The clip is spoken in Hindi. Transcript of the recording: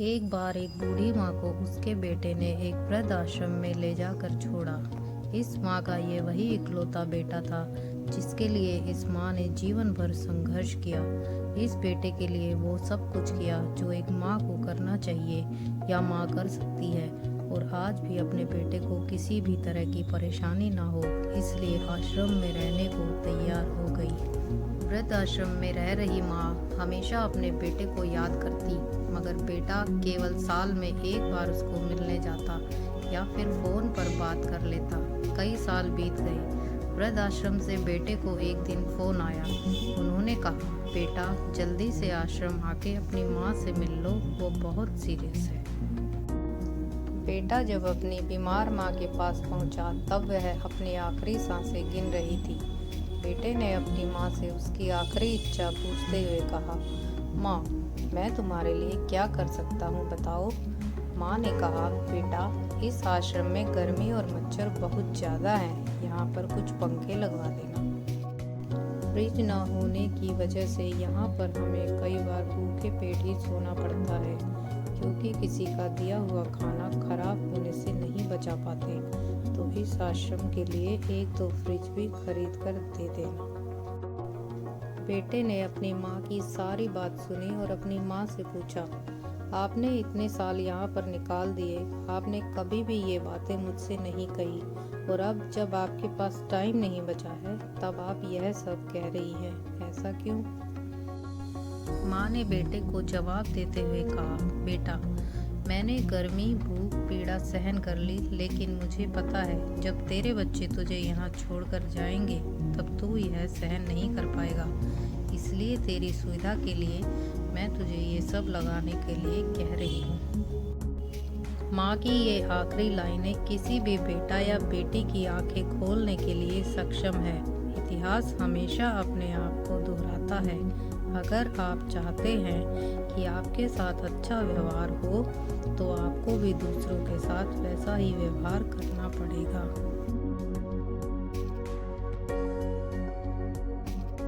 एक बार एक बूढ़ी माँ को उसके बेटे ने एक वृद्ध आश्रम में ले जाकर छोड़ा। इस माँ का ये वही इकलौता बेटा था जिसके लिए इस माँ ने जीवन भर संघर्ष किया। इस बेटे के लिए वो सब कुछ किया जो एक माँ को करना चाहिए या माँ कर सकती है, और आज भी अपने बेटे को किसी भी तरह की परेशानी ना हो इसलिए आश्रम में रहने को तैयार हो गई। वृद्ध आश्रम में रह रही माँ हमेशा अपने बेटे को याद करती, मगर बेटा केवल साल में एक बार उसको मिलने जाता या फिर फोन पर बात कर लेता। कई साल बीत गए। वृद्ध आश्रम से बेटे को एक दिन फोन आया। उन्होंने कहा, बेटा जल्दी से आश्रम आके अपनी माँ से मिल लो, वो बहुत सीरियस है। बेटा जब अपनी बीमार माँ के पास पहुंचा तब वह अपनी आखिरी सांसें गिन रही थी। बेटे ने अपनी माँ से उसकी आखिरी इच्छा पूछते हुए कहा, माँ मैं तुम्हारे लिए क्या कर सकता हूँ बताओ। माँ ने कहा, बेटा इस आश्रम में गर्मी और मच्छर बहुत ज़्यादा हैं, यहाँ पर कुछ पंखे लगवा देना। फ्रिज न होने की वजह से यहाँ पर हमें कई बार भूखे पेट ही सोना पड़ता है, क्योंकि किसी का दिया हुआ खाना खराब होने से नहीं बचा पाते, तो इस आश्रम के लिए एक दो फ्रिज भी खरीद कर दे देना। बेटे ने अपनी माँ की सारी बात सुनी और अपनी माँ से पूछा, आपने इतने साल यहाँ पर निकाल दिए, आपने कभी भी ये बातें मुझसे नहीं कही, और अब जब आपके पास टाइम नहीं बचा है तब आप यह सब कह रही हैं, ऐसा क्यों? माँ ने बेटे को जवाब देते हुए कहा, बेटा मैंने गर्मी भूख पीड़ा सहन कर ली, लेकिन मुझे पता है जब तेरे बच्चे तुझे यहाँ छोड़कर जाएंगे तब तू यह सहन नहीं कर पाएगा, इसलिए तेरी सुविधा के लिए मैं तुझे ये सब लगाने के लिए कह रही हूँ। माँ की ये आखिरी लाइनें किसी भी बेटा या बेटी की आंखें खोलने के लिए सक्षम है। इतिहास हमेशा अपने आप को दोहराता है। अगर आप चाहते हैं कि आपके साथ अच्छा व्यवहार हो तो आपको भी दूसरों के साथ वैसा ही व्यवहार करना पड़ेगा।